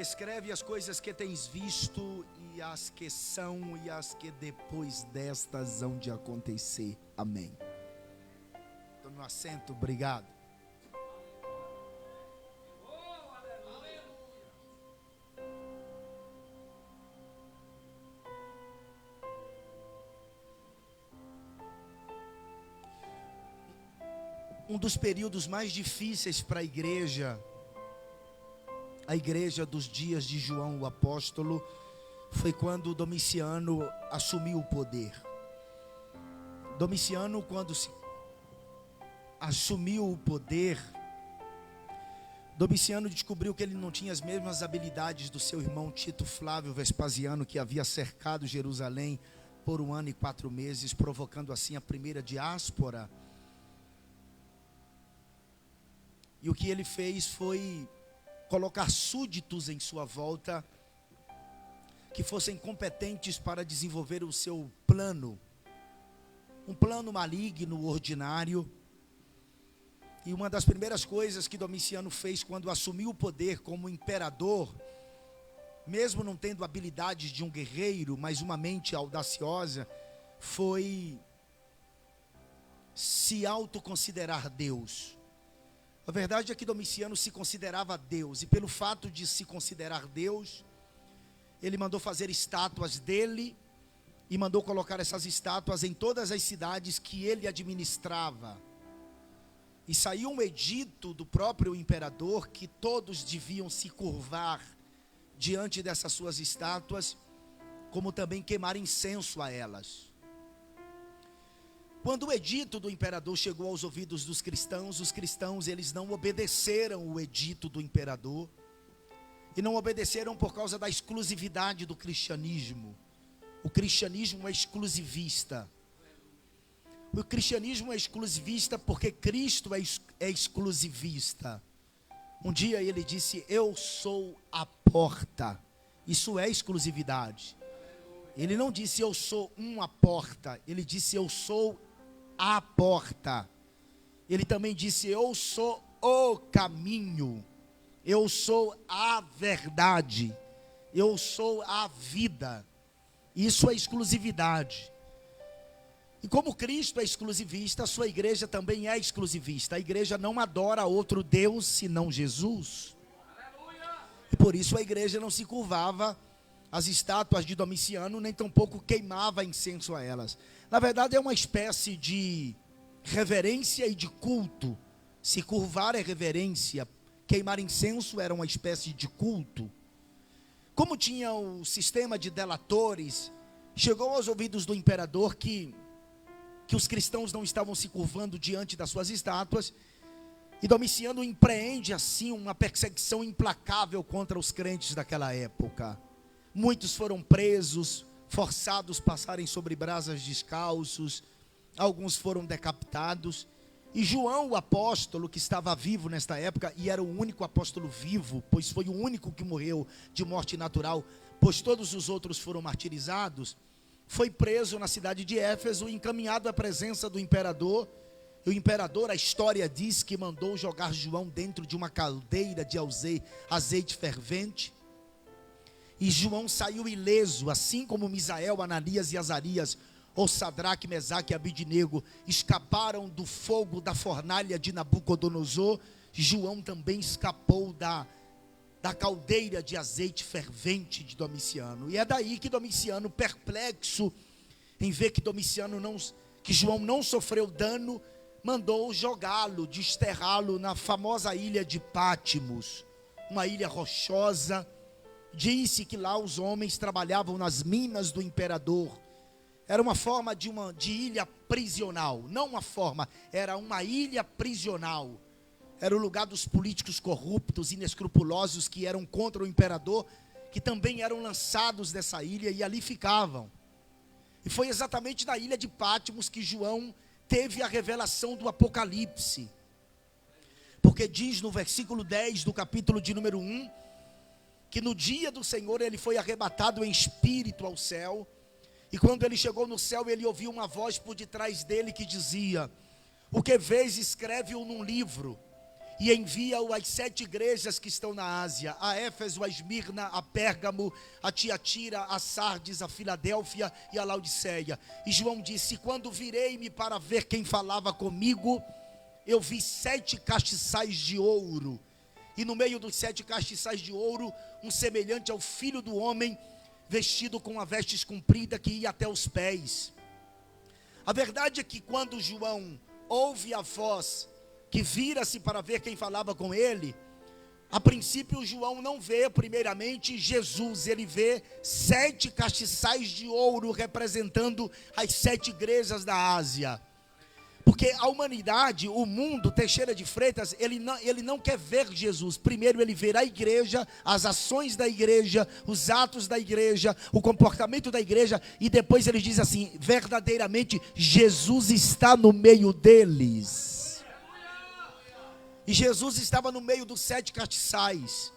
Escreve as coisas que tens visto e as que são e as que depois destas hão de acontecer. Amém. Estou no assento, obrigado. Um dos períodos mais difíceis para a igreja dos dias de João o apóstolo, foi quando Domiciano assumiu o poder. Domiciano, quando assumiu o poder, Domiciano descobriu que ele não tinha as mesmas habilidades do seu irmão Tito Flávio Vespasiano, que havia cercado Jerusalém por 1 ano e 4 meses, provocando assim a primeira diáspora. E o que ele fez foi colocar súditos em sua volta, que fossem competentes para desenvolver o seu plano, um plano maligno, ordinário. E uma das primeiras coisas que Domiciano fez quando assumiu o poder como imperador, mesmo não tendo habilidades de um guerreiro, mas uma mente audaciosa, foi se autoconsiderar Deus. A verdade é que Domiciano se considerava Deus, e pelo fato de se considerar Deus, ele mandou fazer estátuas dele, e mandou colocar essas estátuas em todas as cidades que ele administrava. E saiu um edito do próprio imperador, que todos deviam se curvar diante dessas suas estátuas, como também queimar incenso a elas. Quando o edito do imperador chegou aos ouvidos dos cristãos, os cristãos eles não obedeceram o edito do imperador, e não obedeceram por causa da exclusividade do cristianismo. O cristianismo é exclusivista. O cristianismo é exclusivista porque Cristo é exclusivista. Um dia ele disse: eu sou a porta. Isso é exclusividade. Ele não disse eu sou uma porta, ele disse eu sou a porta. Ele também disse eu sou o caminho, eu sou a verdade, eu sou a vida. Isso é exclusividade. E como Cristo é exclusivista, a sua igreja também é exclusivista. A igreja não adora outro Deus senão Jesus. E por isso a igreja não se curvava às estátuas de Domiciano, nem tampouco queimava incenso a elas. Na verdade é uma espécie de reverência e de culto. Se curvar é reverência, queimar incenso era uma espécie de culto. Como tinha o sistema de delatores, chegou aos ouvidos do imperador que os cristãos não estavam se curvando diante das suas estátuas, e Domiciano empreende assim uma perseguição implacável contra os crentes daquela época. Muitos foram presos, forçados a passarem sobre brasas descalços, alguns foram decapitados, e João o apóstolo, que estava vivo nesta época, e era o único apóstolo vivo, pois foi o único que morreu de morte natural, pois todos os outros foram martirizados, foi preso na cidade de Éfeso, encaminhado à presença do imperador. E o imperador, a história diz que mandou jogar João dentro de uma caldeira de azeite fervente, e João saiu ileso, assim como Misael, Ananias e Azarias, ou Sadraque, Mesaque e Abidnego, escaparam do fogo da fornalha de Nabucodonosor. João também escapou da caldeira de azeite fervente de Domiciano. E é daí que Domiciano, perplexo em ver que João não sofreu dano, mandou jogá-lo, desterrá-lo na famosa ilha de Pátimos, uma ilha rochosa. Disse que lá os homens trabalhavam nas minas do imperador. Era uma forma de ilha prisional. Não uma forma, era uma ilha prisional. Era o lugar dos políticos corruptos, inescrupulosos, que eram contra o imperador, que também eram lançados dessa ilha e ali ficavam. E foi exatamente na ilha de Pátimos que João teve a revelação do Apocalipse. Porque diz no versículo 10 do capítulo de número 1, que no dia do Senhor ele foi arrebatado em espírito ao céu, e quando ele chegou no céu, ele ouviu uma voz por detrás dele que dizia: o que vês, escreve-o num livro, e envia-o às 7 igrejas que estão na Ásia: a Éfeso, a Esmirna, a Pérgamo, a Tiatira, a Sardes, a Filadélfia e a Laodiceia. E João disse: quando virei-me para ver quem falava comigo, eu vi 7 castiçais de ouro, e no meio dos 7 castiçais de ouro, um semelhante ao Filho do Homem, vestido com uma vestes comprida que ia até os pés. A verdade é que quando João ouve a voz que vira-se para ver quem falava com ele, a princípio João não vê primeiramente Jesus, ele vê 7 castiçais de ouro representando as 7 igrejas da Ásia. Porque a humanidade, o mundo, Teixeira de Freitas, ele não quer ver Jesus. Primeiro ele vê a igreja, as ações da igreja, os atos da igreja, o comportamento da igreja, e depois ele diz assim: verdadeiramente Jesus está no meio deles. E Jesus estava no meio dos 7 castiçais.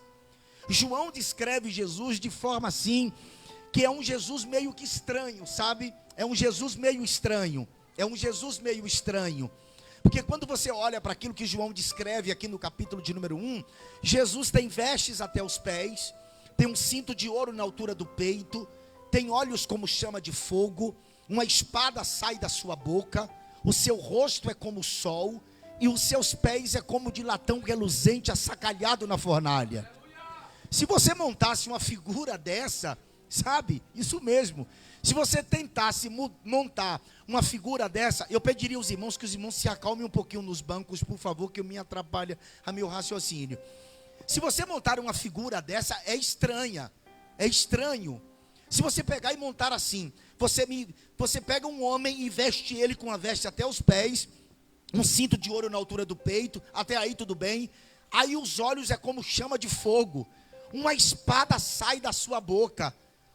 João descreve Jesus de forma assim, que é um Jesus meio que estranho, sabe? É um Jesus meio estranho. É um Jesus meio estranho, porque quando você olha para aquilo que João descreve aqui no capítulo de número 1, Jesus tem vestes até os pés, tem um cinto de ouro na altura do peito, tem olhos como chama de fogo, uma espada sai da sua boca, o seu rosto é como o sol, e os seus pés é como de latão reluzente assacalhado na fornalha. Se você montasse uma figura dessa, sabe, isso mesmo, se você tentasse montar uma figura dessa, eu pediria aos irmãos que os irmãos se acalmem um pouquinho nos bancos, por favor, que me atrapalha a meu raciocínio. Se você montar uma figura dessa, é estranha, é estranho. Se você pegar e montar assim, você pega um homem e veste ele com a veste até os pés, um cinto de ouro na altura do peito, até aí tudo bem. Aí os olhos é como chama de fogo, uma espada sai da sua boca,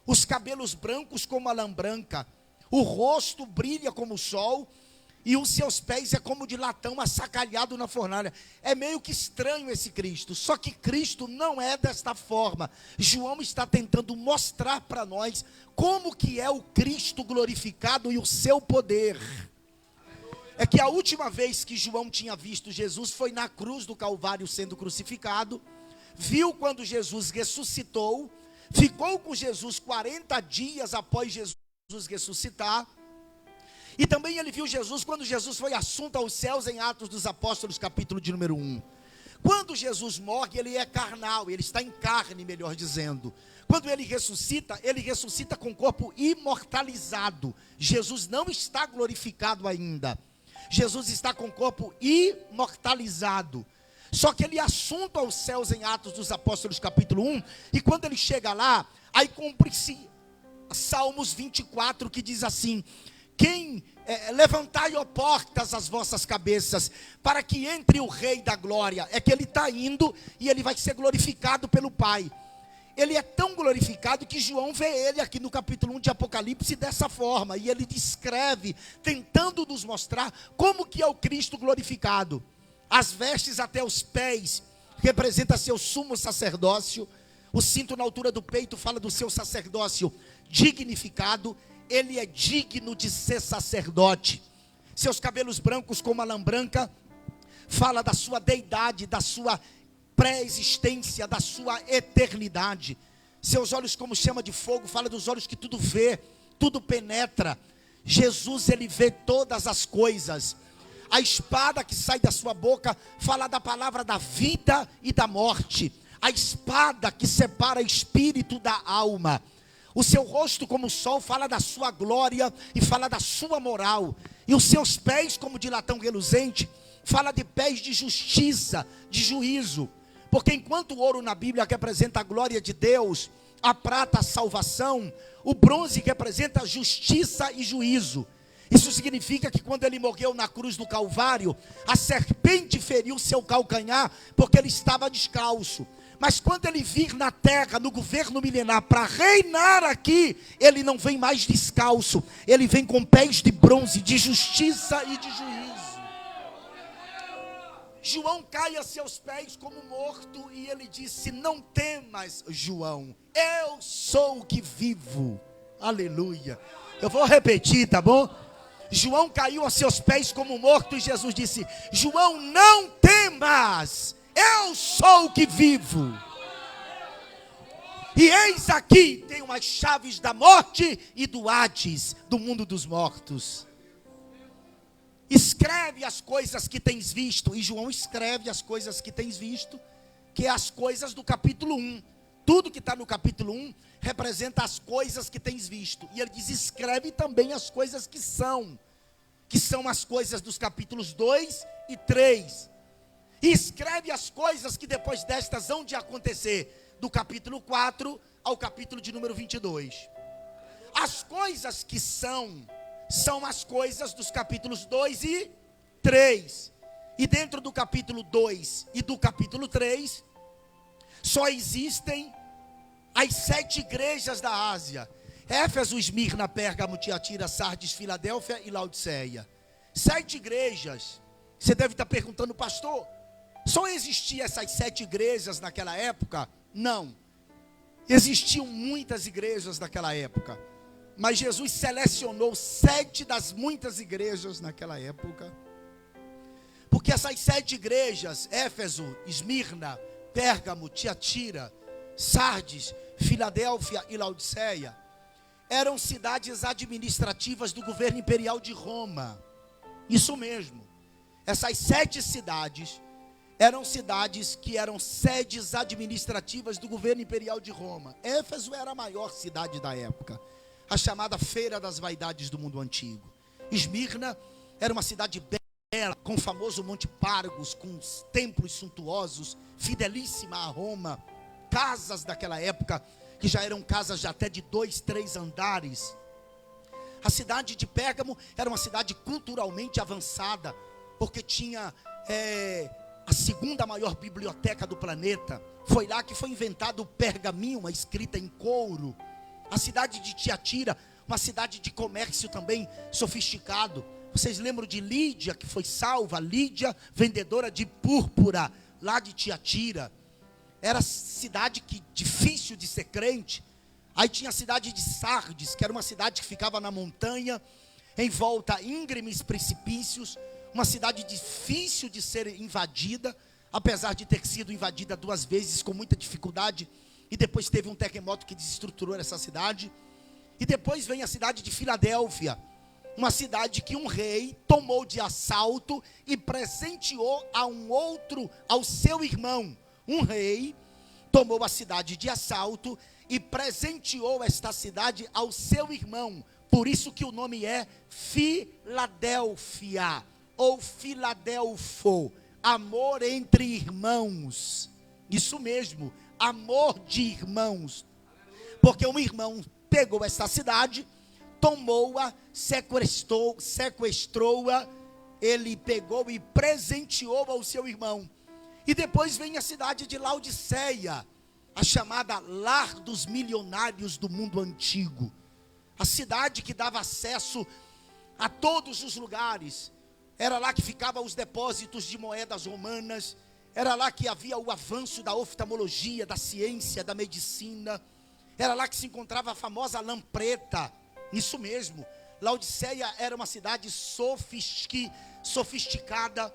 os cabelos brancos como a lã branca, o rosto brilha como o sol, e os seus pés é como de latão assacalhado na fornalha. É meio que estranho esse Cristo, só que Cristo não é desta forma. João está tentando mostrar para nós como que é o Cristo glorificado e o seu poder. É que a última vez que João tinha visto Jesus foi na cruz do Calvário sendo crucificado, viu quando Jesus ressuscitou, ficou com Jesus 40 dias após Jesus ressuscitar, e também ele viu Jesus quando Jesus foi assunto aos céus em Atos dos Apóstolos, capítulo de número 1. Quando Jesus morre, ele é carnal, ele está em carne, melhor dizendo. Quando ele ressuscita com o corpo imortalizado. Jesus não está glorificado ainda, Jesus está com o corpo imortalizado. Só que ele é assunto aos céus em Atos dos Apóstolos capítulo 1, e quando ele chega lá, aí cumpre-se Salmos 24, que diz assim: levantai, ó portas, as vossas cabeças, para que entre o Rei da Glória. É que ele está indo, e ele vai ser glorificado pelo Pai. Ele é tão glorificado que João vê ele aqui no capítulo 1 de Apocalipse dessa forma, e ele descreve, tentando nos mostrar como que é o Cristo glorificado. As vestes até os pés representa seu sumo sacerdócio. O cinto na altura do peito fala do seu sacerdócio dignificado. Ele é digno de ser sacerdote. Seus cabelos brancos como a lã branca fala da sua deidade, da sua pré-existência, da sua eternidade. Seus olhos como chama de fogo fala dos olhos que tudo vê, tudo penetra. Jesus, ele vê todas as coisas. A espada que sai da sua boca fala da palavra da vida e da morte. A espada que separa espírito da alma. O seu rosto como o sol fala da sua glória e fala da sua moral. E os seus pés como de latão reluzente fala de pés de justiça, de juízo. Porque enquanto o ouro na Bíblia representa a glória de Deus, a prata a salvação, o bronze representa justiça e juízo. Isso significa que quando ele morreu na cruz do Calvário, a serpente feriu seu calcanhar porque ele estava descalço. Mas quando ele vir na terra, no governo milenar, para reinar aqui, ele não vem mais descalço, ele vem com pés de bronze, de justiça e de juízo. João cai a seus pés como morto, e ele disse: não temas, João, eu sou o que vivo. Aleluia. Eu vou repetir, tá bom? João caiu a seus pés como morto e Jesus disse: João, não temas, eu sou o que vivo. E eis aqui, tenho as chaves da morte e do Hades, do mundo dos mortos. Escreve as coisas que tens visto. E João escreve as coisas que tens visto, que é as coisas do capítulo 1. Tudo que está no capítulo 1 representa as coisas que tens visto. E ele diz: escreve também as coisas que são as coisas dos capítulos 2 e 3. E escreve as coisas que depois destas hão de acontecer, do capítulo 4 ao capítulo de número 22. As coisas que são as coisas dos capítulos 2 e 3. E dentro do capítulo 2 e do capítulo 3, só existem as 7 igrejas da Ásia: Éfeso, Esmirna, Pérgamo, Tiatira, Sardes, Filadélfia e Laodiceia. 7 igrejas. Você deve estar perguntando: pastor, só existiam essas 7 igrejas naquela época? Não. Existiam muitas igrejas naquela época, mas Jesus selecionou 7 das muitas igrejas naquela época, porque essas 7 igrejas, Éfeso, Esmirna, Pérgamo, Tiatira, Sardes, Filadélfia e Laodiceia, eram cidades administrativas do governo imperial de Roma. Isso mesmo. Essas 7 cidades eram cidades que eram sedes administrativas do governo imperial de Roma. Éfeso era a maior cidade da época, a chamada Feira das Vaidades do mundo antigo. Esmirna era uma cidade bela, com o famoso Monte Pargos, com templos suntuosos, fidelíssima a Roma. Casas daquela época, que já eram casas de até de 2, 3 andares. A cidade de Pérgamo era uma cidade culturalmente avançada, porque tinha a segunda maior biblioteca do planeta. Foi lá que foi inventado o pergaminho, uma escrita em couro. A cidade de Tiatira, uma cidade de comércio também sofisticado. Vocês lembram de Lídia, que foi salva? Lídia, vendedora de púrpura, lá de Tiatira. Era cidade que difícil de ser crente. Aí tinha a cidade de Sardes, que era uma cidade que ficava na montanha, em volta íngremes precipícios, uma cidade difícil de ser invadida, apesar de ter sido invadida 2 vezes com muita dificuldade, e depois teve um terremoto que desestruturou essa cidade. E depois vem a cidade de Filadélfia, uma cidade que um rei tomou de assalto e presenteou ao seu irmão. Um rei tomou a cidade de assalto e presenteou esta cidade ao seu irmão. Por isso que o nome é Filadélfia, ou Filadelfo, amor entre irmãos. Isso mesmo, amor de irmãos. Porque um irmão pegou esta cidade, tomou-a, sequestrou-a, ele pegou e presenteou ao seu irmão. E depois vem a cidade de Laodiceia, a chamada lar dos milionários do mundo antigo. A cidade que dava acesso a todos os lugares. Era lá que ficavam os depósitos de moedas romanas. Era lá que havia o avanço da oftalmologia, da ciência, da medicina. Era lá que se encontrava a famosa lampreta. Isso mesmo. Laodiceia era uma cidade sofisticada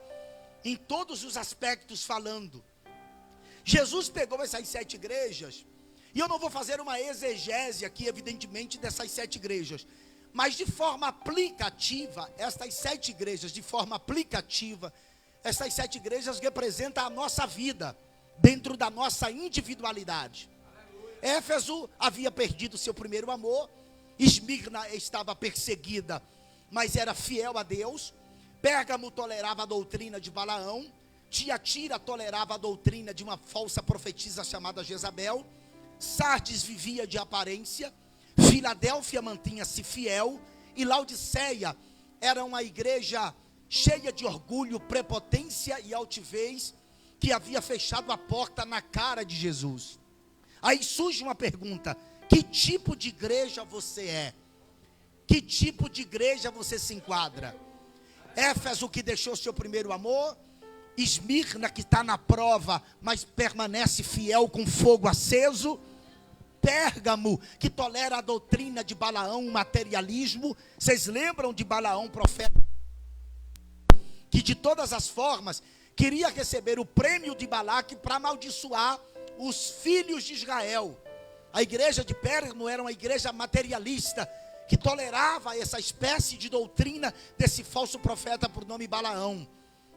em todos os aspectos falando. Jesus pegou essas 7 igrejas, e eu não vou fazer uma exegese aqui, evidentemente, dessas 7 igrejas, mas de forma aplicativa, estas 7 igrejas, essas 7 igrejas representam a nossa vida, dentro da nossa individualidade. Éfeso havia perdido seu primeiro amor, Esmirna estava perseguida, mas era fiel a Deus. Pérgamo tolerava a doutrina de Balaão, Tiatira tolerava a doutrina de uma falsa profetisa chamada Jezabel, Sardes vivia de aparência, Filadélfia mantinha-se fiel, e Laodiceia era uma igreja cheia de orgulho, prepotência e altivez, que havia fechado a porta na cara de Jesus. Aí surge uma pergunta: que tipo de igreja você é? Que tipo de igreja você se enquadra? Éfeso, que deixou seu primeiro amor. Esmirna, que está na prova, mas permanece fiel com fogo aceso. Pérgamo, que tolera a doutrina de Balaão, o materialismo. Vocês lembram de Balaão, profeta, que de todas as formas queria receber o prêmio de Balaque para amaldiçoar os filhos de Israel. A igreja de Pérgamo era uma igreja materialista, que tolerava essa espécie de doutrina desse falso profeta por nome Balaão.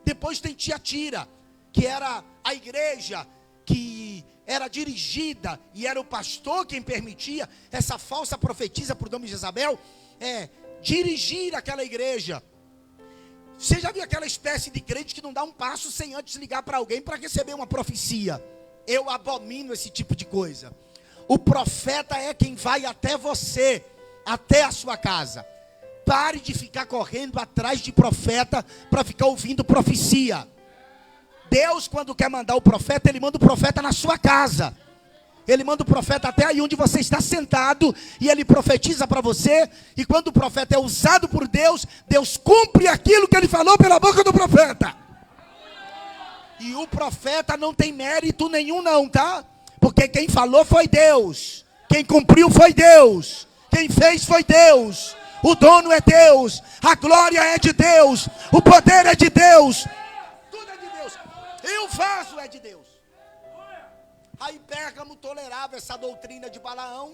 Depois tem Tiatira, que era a igreja que era dirigida, e era o pastor quem permitia essa falsa profetisa por nome Jezabel, dirigir aquela igreja. Você já viu aquela espécie de crente que não dá um passo sem antes ligar para alguém para receber uma profecia? Eu abomino esse tipo de coisa. O profeta é quem vai até você, até a sua casa. Pare de ficar correndo atrás de profeta para ficar ouvindo profecia. Deus, quando quer mandar o profeta, Ele manda o profeta na sua casa. Ele manda o profeta até aí onde você está sentado, e ele profetiza para você. E quando o profeta é usado por Deus, Deus cumpre aquilo que Ele falou pela boca do profeta. E o profeta não tem mérito nenhum não, tá? Porque quem falou foi Deus, quem cumpriu foi Deus, quem fez foi Deus. O dono é Deus, a glória é de Deus, o poder é de Deus, tudo é de Deus, e o vaso é de Deus. Aí Pérgamo tolerava essa doutrina de Balaão,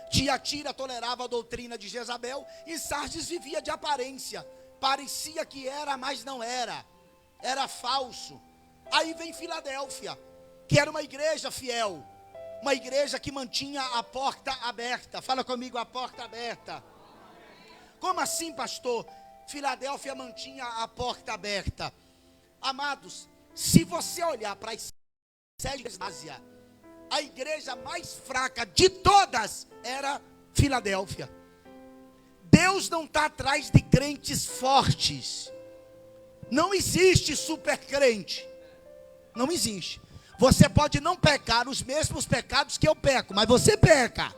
Tiatira tolerava a doutrina de Jezabel, e Sardes vivia de aparência. Parecia que era, mas não era. Era falso. Aí vem Filadélfia, que era uma igreja fiel, uma igreja que mantinha a porta aberta. Fala comigo, a porta aberta. Como assim, pastor? Filadélfia mantinha a porta aberta. Amados, se você olhar para as sete igrejas da Ásia, a igreja mais fraca de todas era Filadélfia. Deus não está atrás de crentes fortes. Não existe super crente. Não existe. Você pode não pecar os mesmos pecados que eu peco, mas você peca.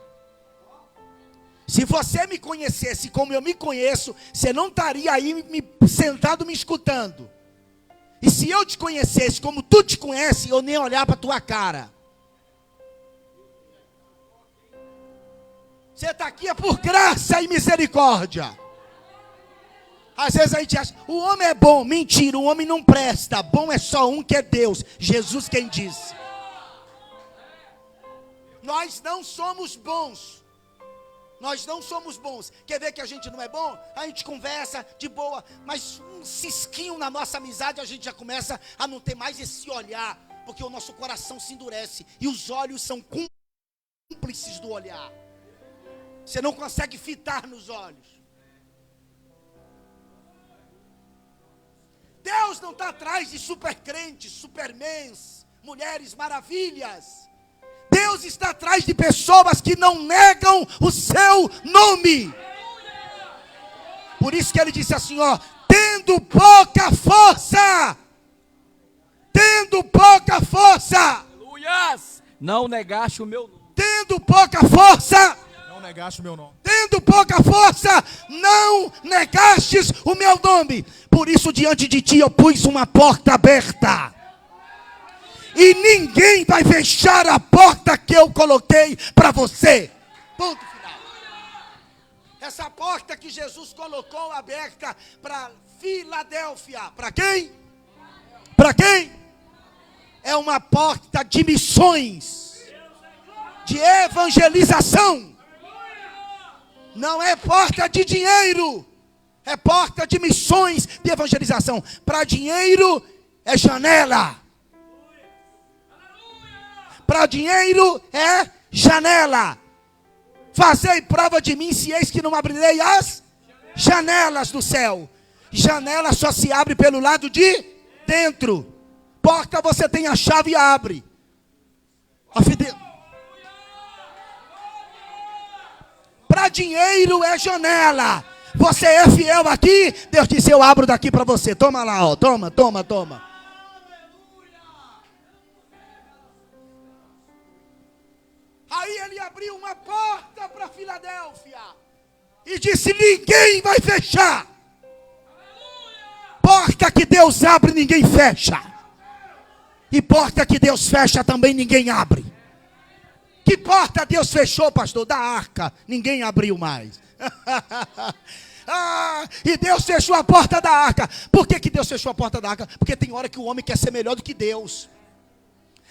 Se você me conhecesse como eu me conheço, você não estaria aí sentado me escutando. E se eu te conhecesse como tu te conhece, eu nem olhar para a tua cara. Você está aqui é por graça e misericórdia. Às vezes a gente acha, o homem é bom. Mentira, o homem não presta. Bom é só um, que é Deus. Jesus quem disse. Nós não somos bons. Nós não somos bons. Quer ver que a gente não é bom? A gente conversa de boa, mas um cisquinho na nossa amizade, a gente já começa a não ter mais esse olhar, porque o nosso coração se endurece, e os olhos são cúmplices do olhar. Você não consegue fitar nos olhos. Deus não está atrás de super crentes, supermens, mulheres maravilhas. Deus está atrás de pessoas que não negam o seu nome. Por isso que ele disse assim, ó, tendo pouca força, Aleluias, não negaste o meu nome. Tendo pouca força, não negaste o meu nome. Tendo pouca força, não negastes o meu nome. Por isso diante de ti eu pus uma porta aberta. E ninguém vai fechar a porta que eu coloquei para você. Ponto final. Essa porta que Jesus colocou aberta para Filadélfia. Para quem? Para quem? É uma porta de missões, de evangelização. Não é porta de dinheiro. É porta de missões, de evangelização. Para dinheiro é janela. Para dinheiro é janela. Fazei prova de mim, se eis que não abrirei as janelas do céu. Janela só se abre pelo lado de dentro. Porta você tem a chave e abre. Para dinheiro é janela. Você é fiel aqui, Deus disse, eu abro daqui para você. Toma lá, ó. Toma. Aí ele abriu uma porta para Filadélfia e disse, ninguém vai fechar. Porta que Deus abre, ninguém fecha. E porta que Deus fecha, também ninguém abre. Que porta Deus fechou, pastor? Da arca. Ninguém abriu mais. E Deus fechou a porta da arca. Por que Deus fechou a porta da arca? Porque tem hora que o homem quer ser melhor do que Deus.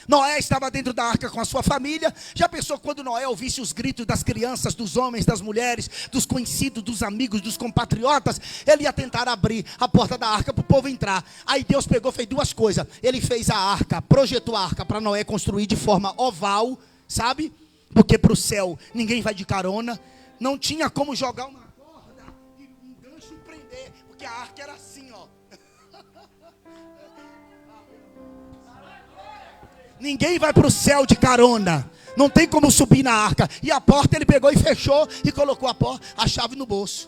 Noé estava dentro da arca com a sua família. Já pensou quando Noé ouvisse os gritos das crianças, dos homens, das mulheres, dos conhecidos, dos amigos, dos compatriotas? Ele ia tentar abrir a porta da arca para o povo entrar. Aí Deus pegou, fez duas coisas. Ele fez a arca, projetou a arca para Noé construir de forma oval, sabe? Porque para o céu ninguém vai de carona. Não tinha como jogar uma corda e um gancho e prender, porque a arca era assim, ó. Ninguém vai para o céu de carona. Não tem como subir na arca. E a porta ele pegou e fechou e colocou a chave no bolso.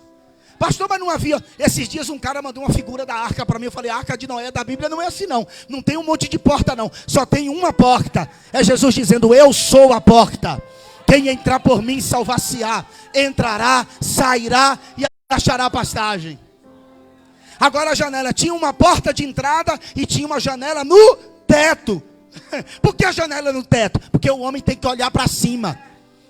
Pastor, mas não havia. Esses dias um cara mandou uma figura da arca para mim. Eu falei, a arca de Noé da Bíblia não é assim não. Não tem um monte de porta não. Só tem uma porta. É Jesus dizendo, eu sou a porta. Quem entrar por mim salvar-se-á. Entrará, sairá e achará pastagem. Agora a janela tinha uma porta de entrada e tinha uma janela no teto. Por que a janela no teto? Porque o homem tem que olhar para cima.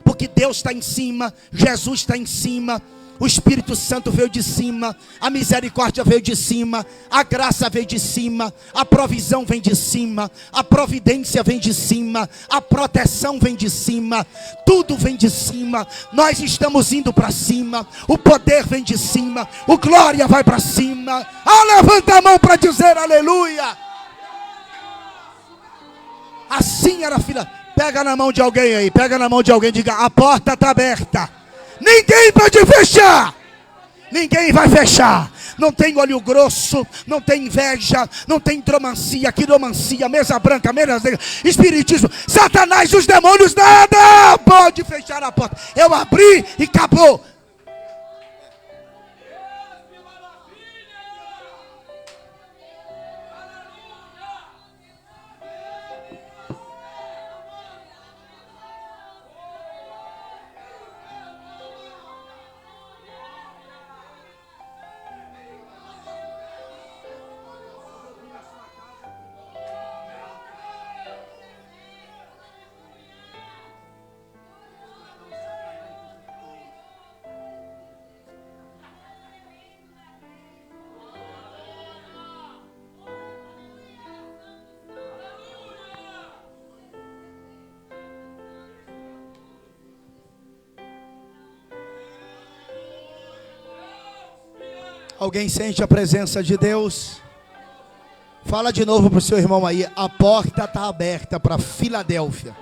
Porque Deus está em cima, Jesus está em cima, o Espírito Santo veio de cima, a misericórdia veio de cima, a graça veio de cima, a provisão vem de cima, a providência vem de cima, a proteção vem de cima, tudo vem de cima. Nós estamos indo para cima, o poder vem de cima, o glória vai para cima. Levanta a mão para dizer aleluia. Assim era a fila. Pega na mão de alguém aí, pega na mão de alguém e diga, a porta está aberta. Ninguém pode fechar. Ninguém vai fechar. Não tem olho grosso, não tem inveja, não tem hidromancia, quiromancia, mesa branca, mesa negra, espiritismo, Satanás, os demônios, nada pode fechar a porta. Eu abri e acabou. Alguém sente a presença de Deus? Fala de novo para o seu irmão aí. A porta está aberta para Filadélfia.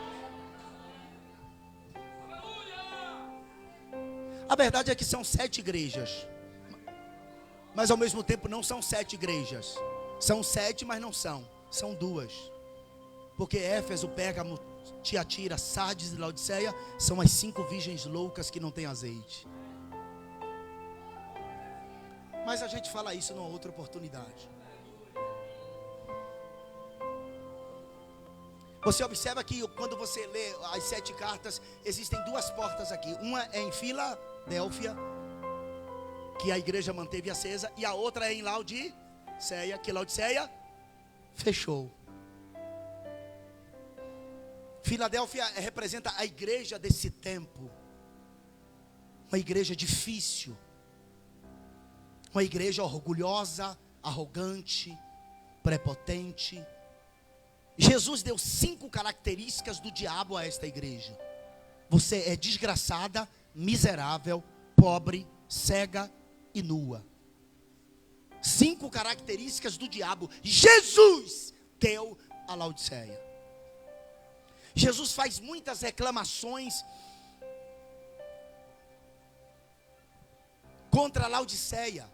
A verdade é que são 7 igrejas. Mas ao mesmo tempo não são 7 igrejas. São 7, mas não são. São 2. Porque Éfeso, Pérgamo, Tiatira, Sardes e Laodiceia são as 5 virgens loucas que não têm azeite. Mas a gente fala isso numa outra oportunidade. Você observa que quando você lê as 7 cartas, existem 2 portas aqui. Uma é em Filadélfia, que a igreja manteve acesa, e a outra é em Laodiceia, que Laodiceia fechou. Filadélfia representa a igreja desse tempo. Uma igreja difícil. Uma igreja orgulhosa, arrogante, prepotente. Jesus deu 5 características do diabo a esta igreja. Você é desgraçada, miserável, pobre, cega e nua. 5 características do diabo. Jesus deu a Laodiceia. Jesus faz muitas reclamações contra a Laodiceia.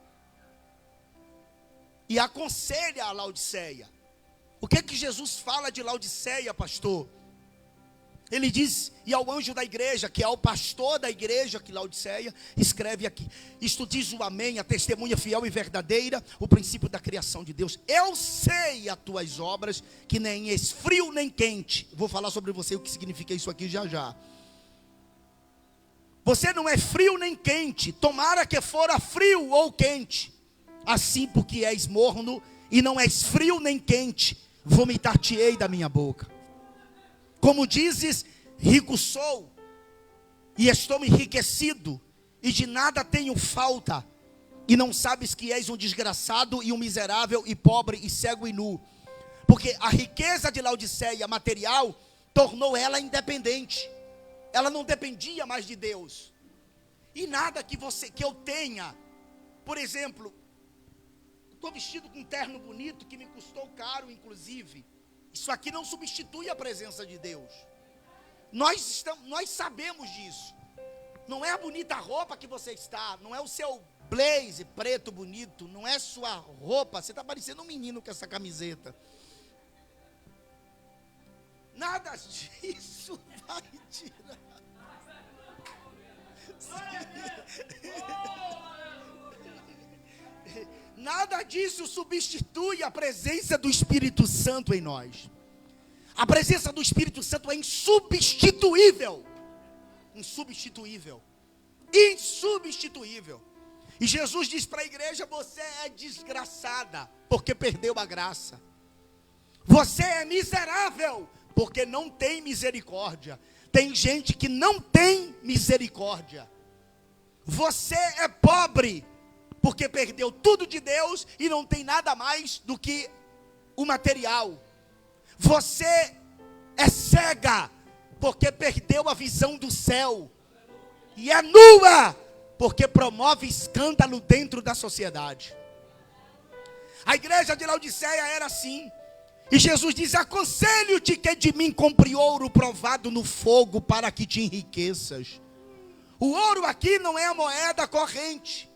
E aconselha a Laodiceia. O que Jesus fala de Laodiceia, pastor? Ele diz, e ao anjo da igreja, que é o pastor da igreja, que Laodiceia, escreve aqui: isto diz o amém, a testemunha fiel e verdadeira, o princípio da criação de Deus. Eu sei as tuas obras, que nem és frio nem quente. Vou falar sobre você o que significa isso aqui já já. Você não é frio nem quente, tomara que fora frio ou quente. Assim, porque és morno e não és frio nem quente, vomitar-te-ei da minha boca. Como dizes, rico sou, e estou enriquecido, e de nada tenho falta, e não sabes que és um desgraçado, e um miserável, e pobre, e cego e nu. Porque a riqueza de Laodiceia material, tornou ela independente. Ela não dependia mais de Deus. E nada que eu tenha, por exemplo, estou vestido com um terno bonito, que me custou caro inclusive, isso aqui não substitui a presença de Deus. Nós sabemos disso. Não é a bonita roupa que você está, não é o seu blazer preto bonito, não é sua roupa, você está parecendo um menino com essa camiseta. Nada disso vai tirar. Nada disso substitui a presença do Espírito Santo em nós. A presença do Espírito Santo é insubstituível. Insubstituível. Insubstituível. E Jesus diz para a igreja: você é desgraçada, porque perdeu a graça. Você é miserável, porque não tem misericórdia. Tem gente que não tem misericórdia. Você é pobre, porque perdeu tudo de Deus e não tem nada mais do que o material. Você é cega, porque perdeu a visão do céu. E é nua, porque promove escândalo dentro da sociedade. A igreja de Laodiceia era assim. E Jesus diz: aconselho-te que de mim compre ouro provado no fogo, para que te enriqueças. O ouro aqui não é a moeda corrente.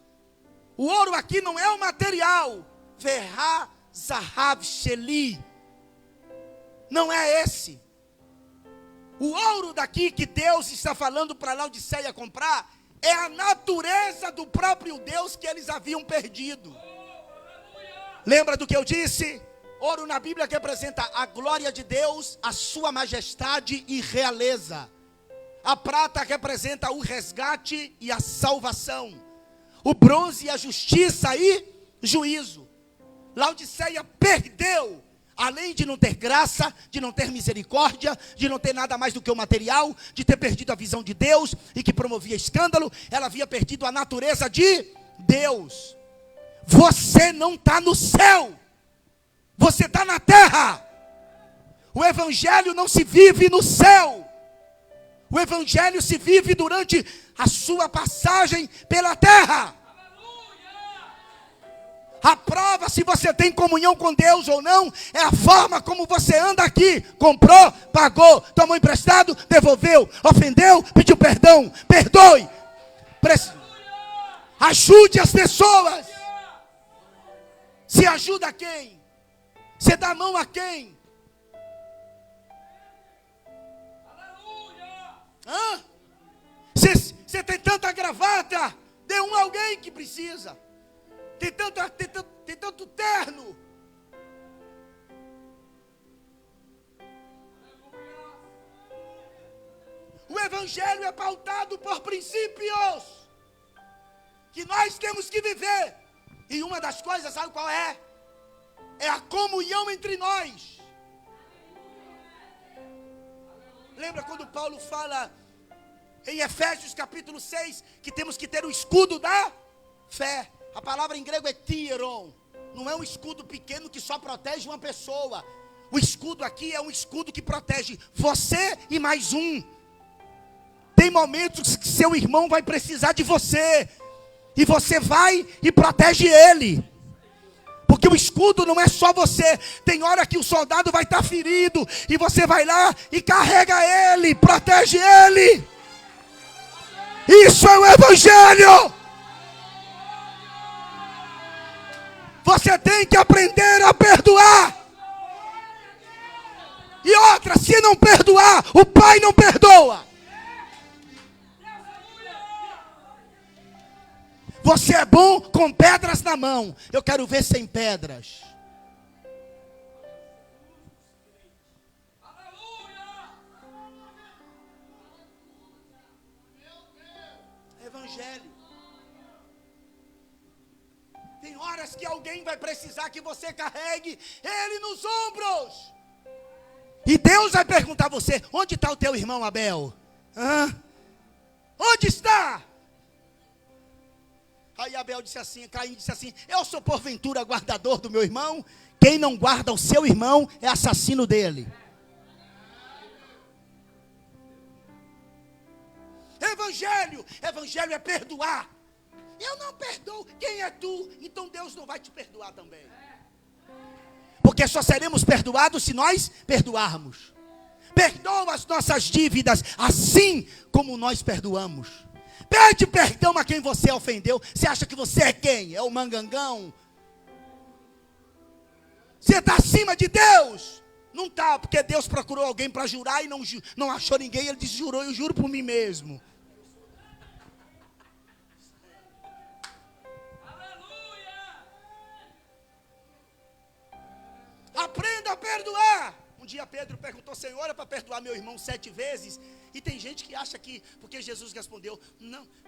O ouro aqui não é o material. Verá Zahav Sheli. Não é esse. O ouro daqui que Deus está falando para Laodiceia comprar é a natureza do próprio Deus que eles haviam perdido. Lembra do que eu disse? Ouro na Bíblia que representa a glória de Deus, a sua majestade e realeza. A prata representa o resgate e a salvação. O bronze, a justiça e juízo. Laodiceia perdeu, além de não ter graça, de não ter misericórdia, de não ter nada mais do que o material, de ter perdido a visão de Deus e que promovia escândalo, ela havia perdido a natureza de Deus. Você não está no céu, você está na terra. O evangelho não se vive no céu. O evangelho se vive durante a sua passagem pela terra. A prova se você tem comunhão com Deus ou não é a forma como você anda aqui. Comprou, pagou, tomou emprestado, devolveu, ofendeu, pediu perdão, perdoe. Ajude as pessoas. Se ajuda a quem? Você dá a mão a quem? Hã? Você tem tanta gravata, dê um a alguém que precisa. Tem tanto terno. O evangelho é pautado por princípios que nós temos que viver. E uma das coisas, sabe qual é? É a comunhão entre nós. Lembra quando Paulo fala em Efésios capítulo 6 que temos que ter o escudo da fé? A palavra em grego é tiron. Não é um escudo pequeno que só protege uma pessoa. O escudo aqui é um escudo que protege você e mais um. Tem momentos que seu irmão vai precisar de você. E você vai e protege ele. Porque o escudo não é só você. Tem hora que o soldado vai estar ferido. E você vai lá e carrega ele. Protege ele. Isso é o evangelho. Você tem que aprender a perdoar. E outra, se não perdoar, o pai não perdoa. Você é bom com pedras na mão. Eu quero ver sem pedras. Evangelho. Tem horas que alguém vai precisar que você carregue ele nos ombros. E Deus vai perguntar a você: onde está o teu irmão Abel? Onde está? Aí Abel disse assim, Caim disse assim: eu sou porventura guardador do meu irmão? Quem não guarda o seu irmão é assassino dele. Evangelho é perdoar. Eu não perdoo. Quem é tu? Então Deus não vai te perdoar também. Porque só seremos perdoados se nós perdoarmos. Perdoa as nossas dívidas, assim como nós perdoamos. Pede perdão a quem você ofendeu. Você acha que você é quem? É o mangangão? Você está acima de Deus? Não está, porque Deus procurou alguém para jurar e não achou ninguém. Ele disse: jurou, eu juro por mim mesmo. Aprenda a perdoar. Um dia Pedro perguntou: Senhor, é para perdoar meu irmão 7 vezes? E tem gente que acha que, porque Jesus respondeu: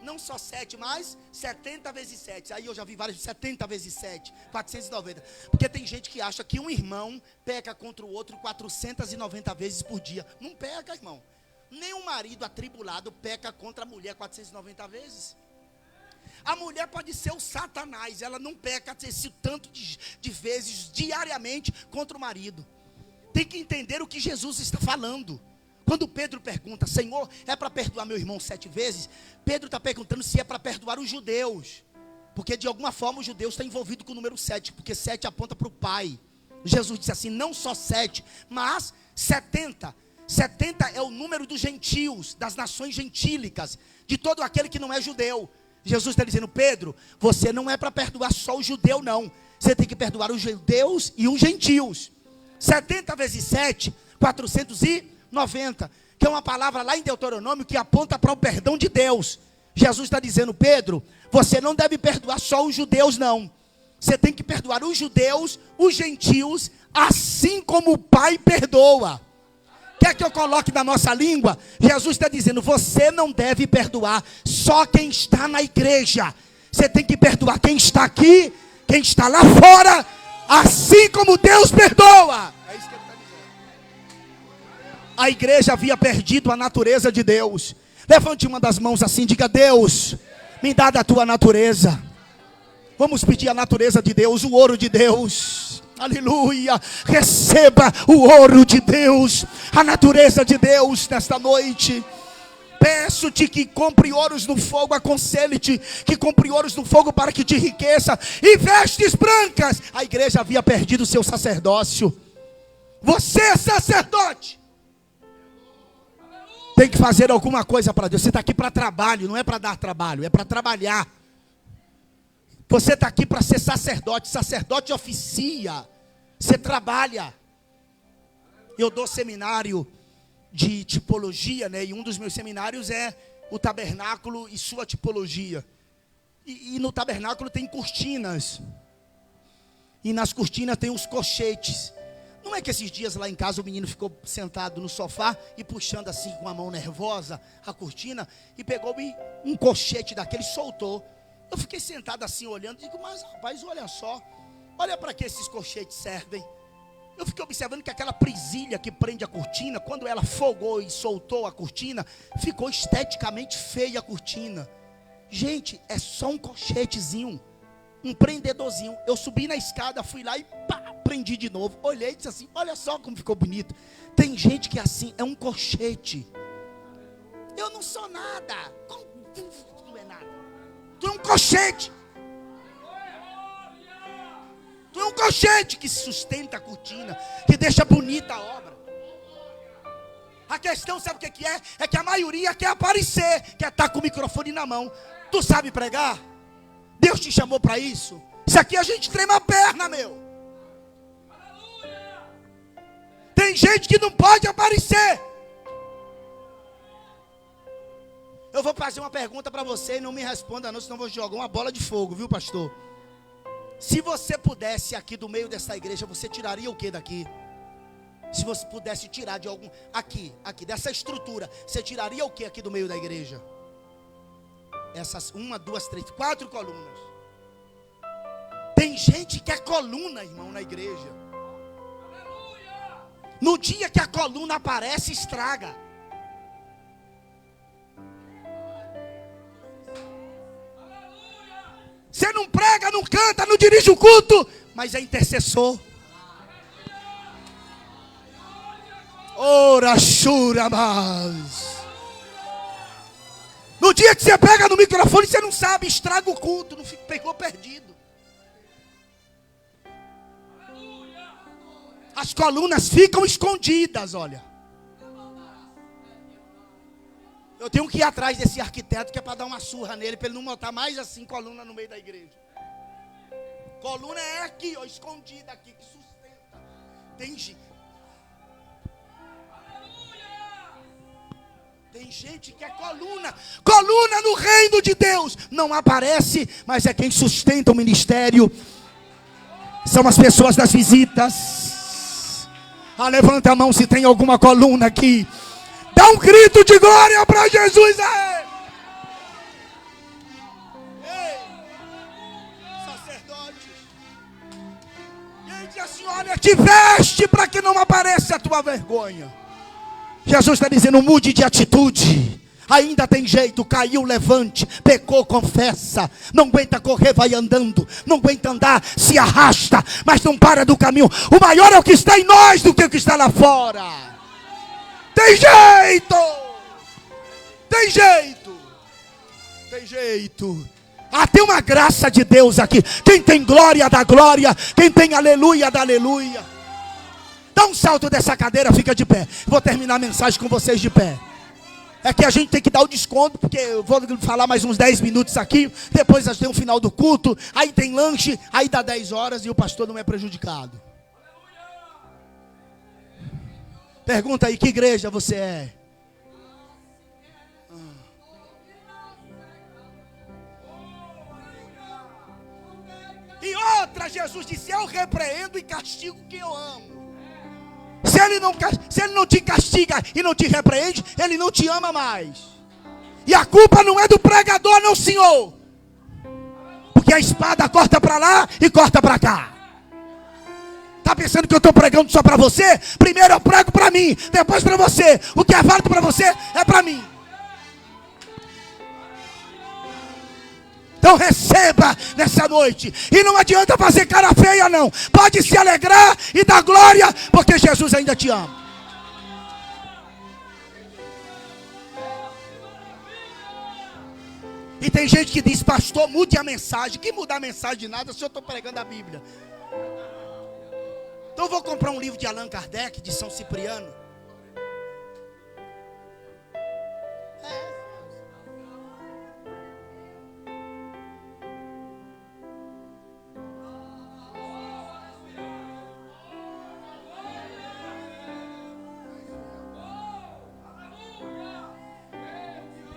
não só 7, mas 70 vezes 7. Aí eu já vi vários, 70 vezes 7, 490. Porque tem gente que acha que um irmão peca contra o outro 490 vezes por dia. Não peca, irmão. Nem um marido atribulado peca contra a mulher 490 vezes. A mulher pode ser o Satanás, ela não peca esse tanto de vezes diariamente contra o marido. Tem que entender o que Jesus está falando. Quando Pedro pergunta: Senhor, é para perdoar meu irmão 7 vezes? Pedro está perguntando se é para perdoar os judeus. Porque de alguma forma os judeus estão envolvidos com o número 7, porque 7 aponta para o Pai. Jesus disse assim: não só 7, mas 70. 70 é o número dos gentios, das nações gentílicas, de todo aquele que não é judeu. Jesus está dizendo: Pedro, você não é para perdoar só o judeu, não. Você tem que perdoar os judeus e os gentios. 70 vezes 7, 490. Que é uma palavra lá em Deuteronômio que aponta para o perdão de Deus. Jesus está dizendo: Pedro, você não deve perdoar só os judeus, não. Você tem que perdoar os judeus, os gentios, assim como o Pai perdoa. Quer que eu coloque na nossa língua? Jesus está dizendo: você não deve perdoar só quem está na igreja. Você tem que perdoar quem está aqui, quem está lá fora, assim como Deus perdoa. É isso que ele está dizendo. A igreja havia perdido a natureza de Deus. Levante uma das mãos assim, diga: Deus, me dá da tua natureza. Vamos pedir a natureza de Deus, o ouro de Deus. Aleluia, receba o ouro de Deus, a natureza de Deus nesta noite. Peço-te que compre ouros no fogo, aconselhe-te que compre ouros no fogo para que te enriqueça, e vestes brancas. A igreja havia perdido o seu sacerdócio. Você é sacerdote, tem que fazer alguma coisa para Deus. Você está aqui para trabalho, não é para dar trabalho, é para trabalhar. Você está aqui para ser sacerdote. Sacerdote oficia, você trabalha. Eu dou seminário de tipologia, né? E um dos meus seminários é o tabernáculo e sua tipologia. E no tabernáculo tem cortinas. E nas cortinas tem os colchetes. Não é que esses dias lá em casa o menino ficou sentado no sofá e puxando assim com a mão nervosa a cortina e pegou um colchete daquele e soltou. Eu fiquei sentado assim olhando e digo: mas rapaz, olha só, olha para que esses colchetes servem. Eu fiquei observando que aquela presilha que prende a cortina, quando ela folgou e soltou a cortina, ficou esteticamente feia a cortina. Gente, é só um colchetezinho, um prendedorzinho. Eu subi na escada, fui lá e pá, prendi de novo. Olhei e disse assim: olha só como ficou bonito. Tem gente que é assim, é um colchete. Eu não sou nada. Não é nada. Tu é um colchete. Tu é um colchete que sustenta a cortina, que deixa bonita a obra. A questão, sabe o que é? É que a maioria quer aparecer, quer estar com o microfone na mão. Tu sabe pregar? Deus te chamou para isso? Isso aqui a gente trema a perna, meu. Tem gente que não pode aparecer. Eu vou fazer uma pergunta para você e não me responda não, senão eu vou jogar uma bola de fogo, viu, pastor? Se você pudesse aqui do meio dessa igreja, você tiraria o que daqui? Se você pudesse tirar de algum, aqui, dessa estrutura, você tiraria o que aqui do meio da igreja? Essas 1, 2, 3, 4 colunas. Tem gente que é coluna, irmão, na igreja. No dia que a coluna aparece, estraga. Você não prega, não canta, não dirige o culto, mas é intercessor. Ora, chura, mas no dia que você pega no microfone, você não sabe, estraga o culto, não ficou perdido. As colunas ficam escondidas, olha. Eu tenho que ir atrás desse arquiteto que é para dar uma surra nele, para ele não botar mais assim coluna no meio da igreja. Coluna é aqui, ó, escondida aqui, que sustenta. Tem gente que é coluna. Coluna no reino de Deus. Não aparece, mas é quem sustenta o ministério. São as pessoas das visitas. Levanta a mão se tem alguma coluna aqui. Dá um grito de glória para Jesus aí. Ei, sacerdote. E ele diz assim, olha, te veste para que não apareça a tua vergonha. Jesus está dizendo, mude de atitude. Ainda tem jeito, caiu, levante, pecou, confessa. Não aguenta correr, vai andando. Não aguenta andar, se arrasta, mas não para do caminho. O maior é o que está em nós do que o que está lá fora. Tem jeito. Tem jeito. Tem jeito. Tem uma graça de Deus aqui. Quem tem glória, dá glória. Quem tem aleluia, dá aleluia. Dá um salto dessa cadeira, fica de pé. Vou terminar a mensagem com vocês de pé. É que a gente tem que dar o desconto, porque eu vou falar mais uns 10 minutos aqui. Depois tem o final do culto. Aí tem lanche, aí dá 10 horas e o pastor não é prejudicado. Pergunta aí, que igreja você é? E outra, Jesus disse, eu repreendo e castigo quem eu amo. Se ele não te castiga e não te repreende, ele não te ama mais. E a culpa não é do pregador, não, senhor. Porque a espada corta para lá e corta para cá. Está pensando que eu estou pregando só para você? Primeiro eu prego para mim, depois para você. O que é válido para você é para mim. Então receba nessa noite. E não adianta fazer cara feia não. Pode se alegrar e dar glória, porque Jesus ainda te ama. E tem gente que diz, pastor, mude a mensagem. Que mudar a mensagem de nada se eu estou pregando a Bíblia? Então eu vou comprar um livro de Allan Kardec, de São Cipriano.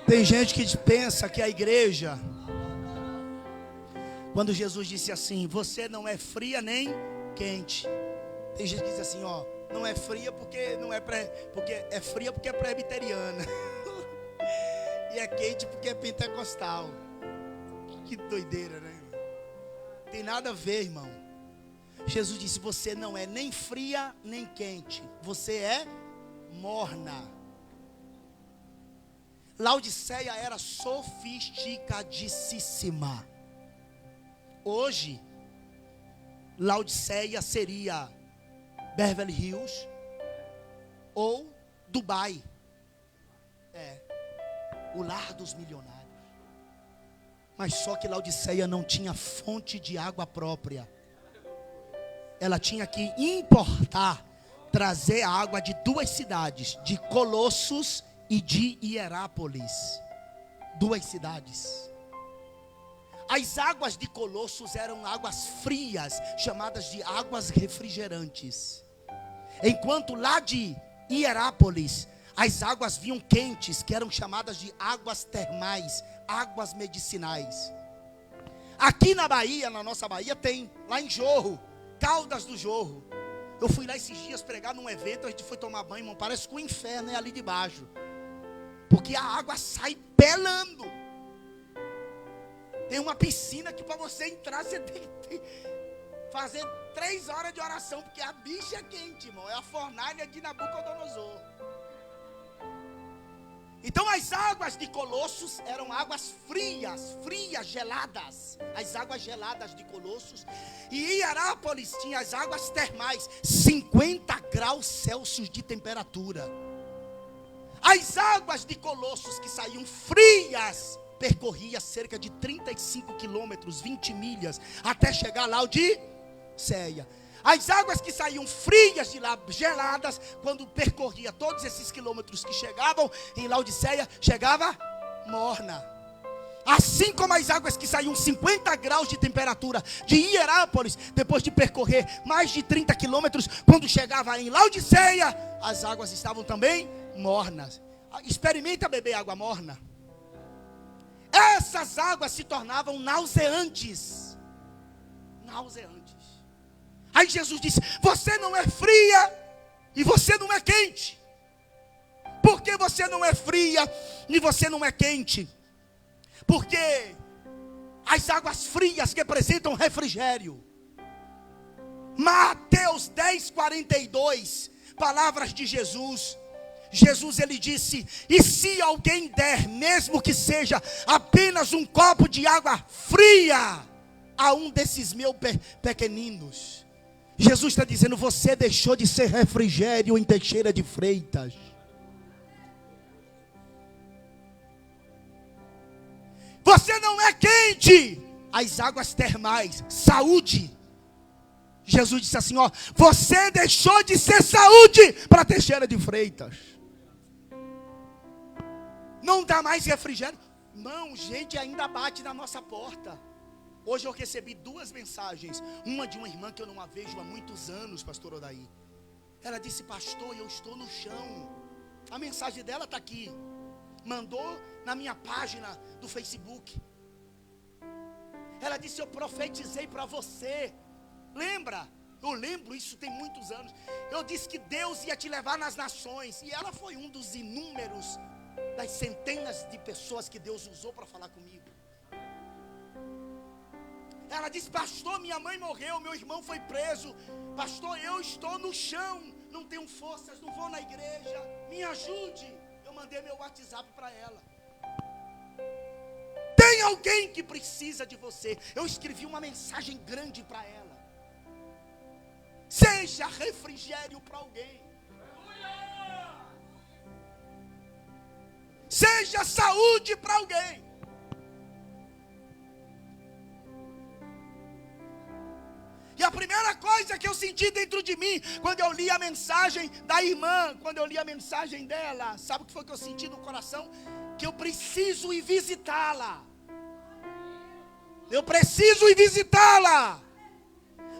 Tem gente que pensa que a igreja, quando Jesus disse assim, você não é fria nem quente. Tem gente que diz assim, ó, não é fria porque não é porque é fria porque é presbiteriana. E é quente porque é pentecostal. Que doideira, né? Tem nada a ver, irmão. Jesus disse, você não é nem fria nem quente. Você é morna. Laodiceia era sofisticadíssima. Hoje, Laodiceia seria Beverly Hills ou Dubai. O lar dos milionários. Mas só que Laodiceia não tinha fonte de água própria. Ela tinha que importar, trazer a água de duas cidades, de Colossos e de Hierápolis. Duas cidades. As águas de Colossos eram águas frias, chamadas de águas refrigerantes. Enquanto lá de Hierápolis, as águas vinham quentes, que eram chamadas de águas termais, águas medicinais. Aqui na Bahia, na nossa Bahia, tem, lá em Jorro, Caldas do Jorro. Eu fui lá esses dias pregar num evento, a gente foi tomar banho, irmão, parece que o inferno é ali de baixo. Porque a água sai pelando. Tem uma piscina que para você entrar, você tem que fazer 3 horas de oração, porque a bicha é quente, irmão. É a fornalha de Nabucodonosor. Então as águas de Colossos eram águas frias, geladas. As águas geladas de Colossos. E Hierápolis tinha as águas termais, 50 graus Celsius de temperatura. As águas de Colossos que saíam frias, percorria cerca de 35 quilômetros, 20 milhas, até chegar a Laodiceia. As águas que saíam frias de lá, geladas, quando percorria todos esses quilômetros que chegavam em Laodiceia, chegava morna. Assim como as águas que saíam 50 graus de temperatura de Hierápolis, depois de percorrer mais de 30 quilômetros, quando chegava em Laodiceia, as águas estavam também mornas. Experimenta beber água morna. Essas águas se tornavam nauseantes. Aí Jesus disse: você não é fria e você não é quente. Por que você não é fria e você não é quente? Porque as águas frias representam refrigério. Mateus 10:42, palavras de Jesus. Jesus, ele disse: e se alguém der, mesmo que seja apenas um copo de água fria, a um desses meus pequeninos. Jesus está dizendo: você deixou de ser refrigério em Teixeira de Freitas. Você não é quente. As águas termais, saúde. Jesus disse assim: ó, você deixou de ser saúde para Teixeira de Freitas. Não dá mais refrigério. Não, gente ainda bate na nossa porta. Hoje eu recebi 2 mensagens. Uma de uma irmã que eu não a vejo há muitos anos, pastor Odaí. Ela disse: pastor, eu estou no chão. A mensagem dela está aqui. Mandou na minha página do Facebook. Ela disse: eu profetizei para você. Lembra? Eu lembro, isso tem muitos anos. Eu disse que Deus ia te levar nas nações. E ela foi um dos inúmeros, das centenas de pessoas que Deus usou para falar comigo. Ela disse: pastor, minha mãe morreu, meu irmão foi preso. Pastor, eu estou no chão, não tenho forças, não vou na igreja, me ajude. Eu mandei meu WhatsApp para ela. Tem alguém que precisa de você. Eu escrevi uma mensagem grande para ela. Seja refrigério para alguém. Seja saúde para alguém. E a primeira coisa que eu senti dentro de mim, quando eu li a mensagem da irmã, quando eu li a mensagem dela, sabe o que foi que eu senti no coração? Que eu preciso ir visitá-la. Eu preciso ir visitá-la.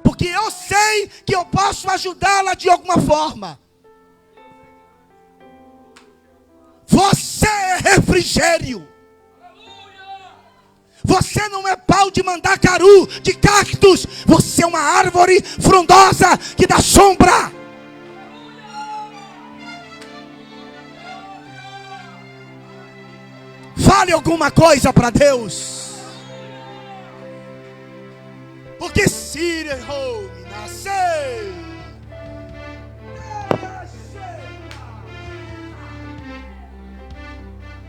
Porque eu sei que eu posso ajudá-la de alguma forma. Você é refrigério. Você não é pau de mandacaru, de cactus. Você é uma árvore frondosa que dá sombra. Fale alguma coisa para Deus. Porque Síria me nasceu.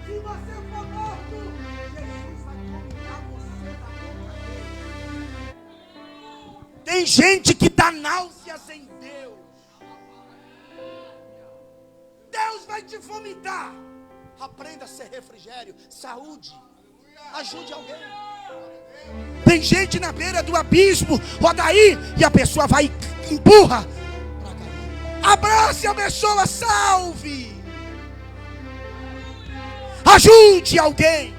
Se você for morto, Jesus vai combinar você da boca dele. Tem gente que dá náuseas em Deus. Deus vai te vomitar. Aprenda a ser refrigério, saúde. Ajude alguém. Tem gente na beira do abismo, roda aí, e a pessoa vai e empurra. Abrace a pessoa, salve. Ajude alguém.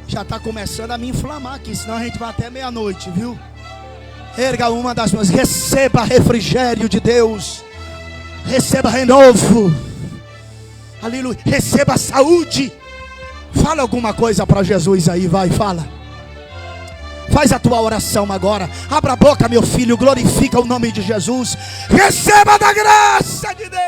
Já está começando a me inflamar aqui, senão a gente vai até meia-noite, viu? Erga uma das mãos, receba refrigério de Deus. Receba renovo. Aleluia. Receba saúde. Fala alguma coisa para Jesus aí, vai, fala. Faz a tua oração agora. Abra a boca, meu filho, glorifica o nome de Jesus. Receba da graça de Deus.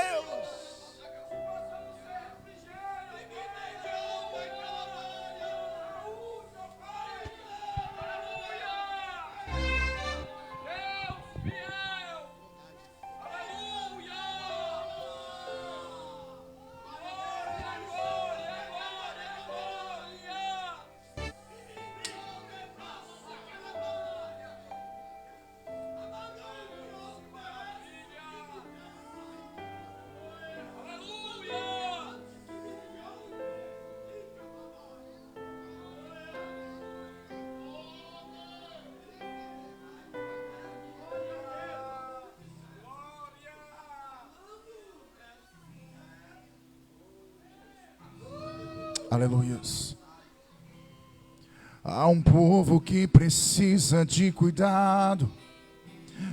Aleluias. Há um povo que precisa de cuidado.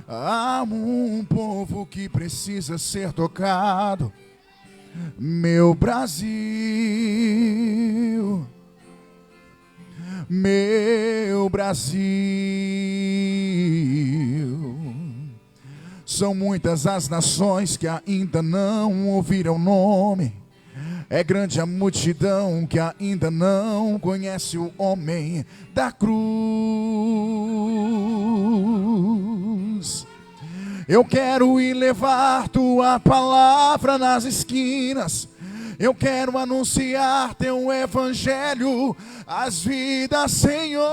Há um povo que precisa ser tocado. Meu Brasil, meu Brasil. São muitas as nações que ainda não ouviram o nome. É grande a multidão que ainda não conhece o homem da cruz. Eu quero ir levar tua palavra nas esquinas. Eu quero anunciar teu evangelho às vidas, Senhor.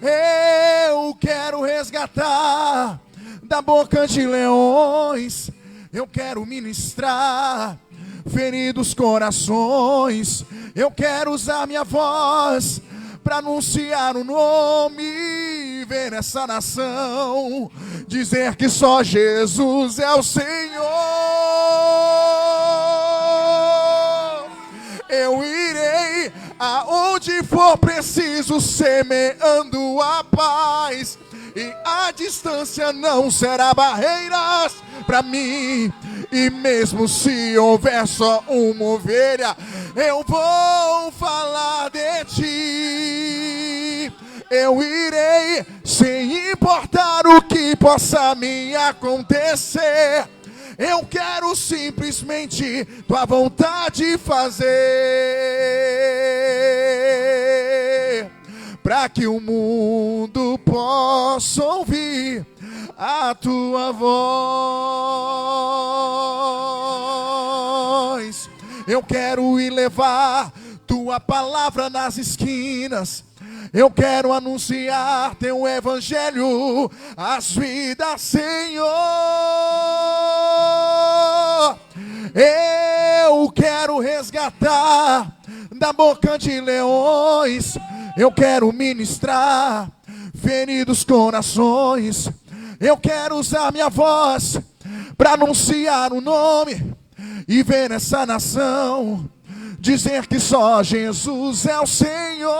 Eu quero resgatar da boca de leões. Eu quero ministrar feridos corações. Eu quero usar minha voz para anunciar o nome e ver essa nação dizer que só Jesus é o Senhor. Eu irei aonde for preciso, semeando a paz, e a distância não será barreiras para mim. E mesmo se houver só uma ovelha, eu vou falar de ti. Eu irei sem importar o que possa me acontecer. Eu quero simplesmente tua vontade fazer, para que o mundo possa ouvir a tua voz. Eu quero ir levar tua palavra nas esquinas. Eu quero anunciar teu evangelho às vidas, Senhor. Eu quero resgatar da boca de leões. Eu quero ministrar feridos corações. Eu quero usar minha voz para anunciar o nome e ver essa nação dizer que só Jesus é o Senhor.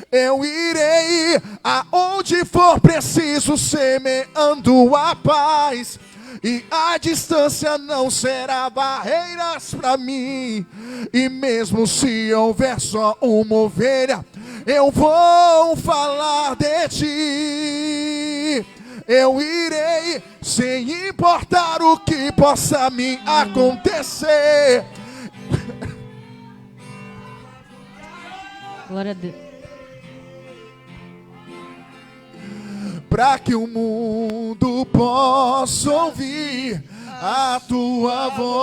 Eu irei aonde for preciso, semeando a paz, e a distância não será barreiras para mim. E mesmo se houver só uma ovelha, eu vou falar de ti. Eu irei sem importar o que possa me acontecer. Glória a Deus. Para que o mundo possa ouvir a tua voz.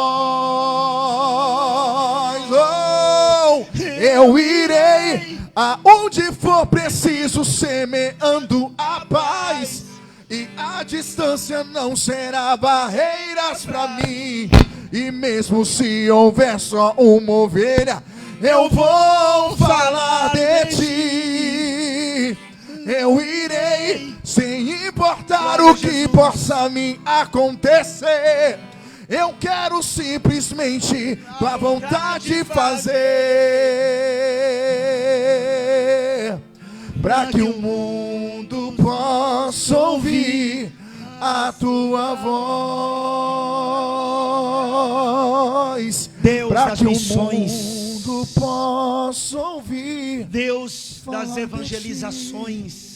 Oh, eu irei aonde for preciso, semeando a paz, e a distância não será barreiras para mim. E mesmo se houver só uma ovelha, eu vou falar de ti. Eu irei sem importar o que possa me acontecer. Eu quero simplesmente tua vontade fazer, para que o mundo possa ouvir a tua voz. Deus das que missões, o mundo possa ouvir, Deus das evangelizações.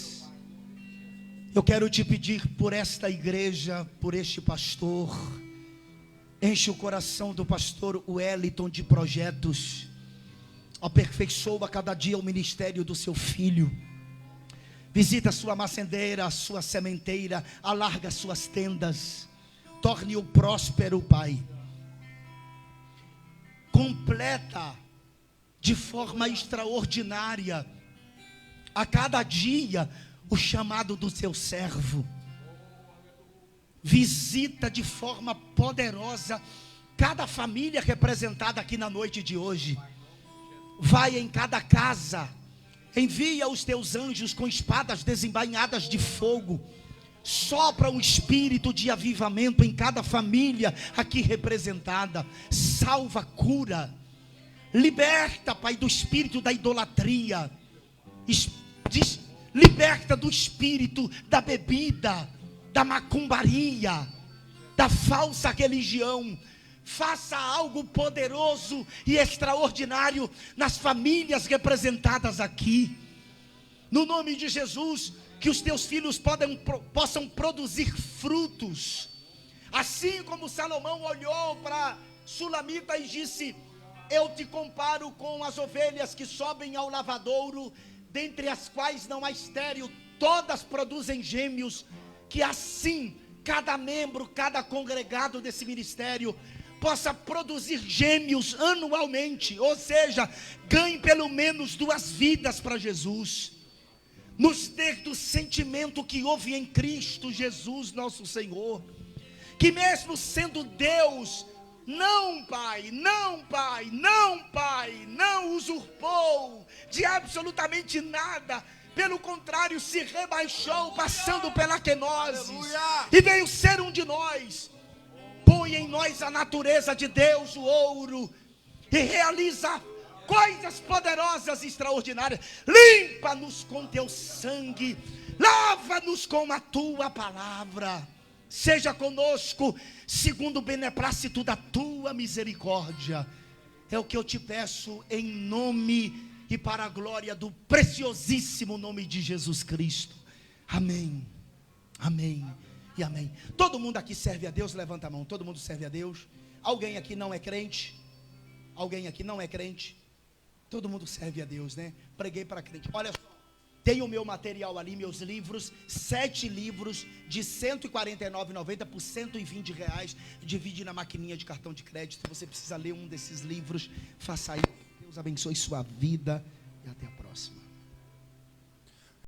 Eu quero te pedir por esta igreja, por este pastor. Enche o coração do pastor Wellington de projetos. Aperfeiçoa cada dia o ministério do seu filho. Visita a sua macendeira, a sua sementeira, alarga suas tendas. Torne-o próspero, Pai. Completa de forma extraordinária a cada dia o chamado do seu servo. Visita de forma poderosa cada família representada aqui na noite de hoje. Vai em cada casa, envia os teus anjos com espadas desembainhadas de fogo Sopra um espírito de avivamento em cada família aqui representada. Salva, cura. Liberta, Pai, do espírito da idolatria. Liberta do espírito da bebida, da macumbaria, da falsa religião. Faça algo poderoso e extraordinário nas famílias representadas aqui. No nome de Jesus, que os teus filhos possam produzir frutos. Assim como Salomão olhou para Sulamita e disse: eu te comparo com as ovelhas que sobem ao lavadouro, dentre as quais não há estéril, todas produzem gêmeos. Que assim cada membro, cada congregado desse ministério possa produzir gêmeos anualmente, ou seja, ganhe pelo menos 2 vidas para Jesus. Nos dê do sentimento que houve em Cristo Jesus nosso Senhor, que mesmo sendo Deus, não usurpou de absolutamente nada, pelo contrário, se rebaixou, passando pela quenose, e veio ser um de nós. Põe em nós a natureza de Deus, o ouro, e realiza coisas poderosas e extraordinárias. Limpa-nos com teu sangue, lava-nos com a tua palavra. Seja conosco segundo o beneplácito da tua misericórdia. É o que eu te peço em nome e para a glória do preciosíssimo nome de Jesus Cristo. Amém, amém e amém. Todo mundo aqui serve a Deus? Levanta a mão. Todo mundo serve a Deus? Alguém aqui não é crente? Alguém aqui não é crente? Todo mundo serve a Deus, né? Preguei para crente. Olha só, tem o meu material ali, meus livros, 7 livros de R$ 149,90 por R$ 120. Divide na maquininha de cartão de crédito. Se você precisa ler um desses livros, faça isso. Deus abençoe sua vida e até a próxima.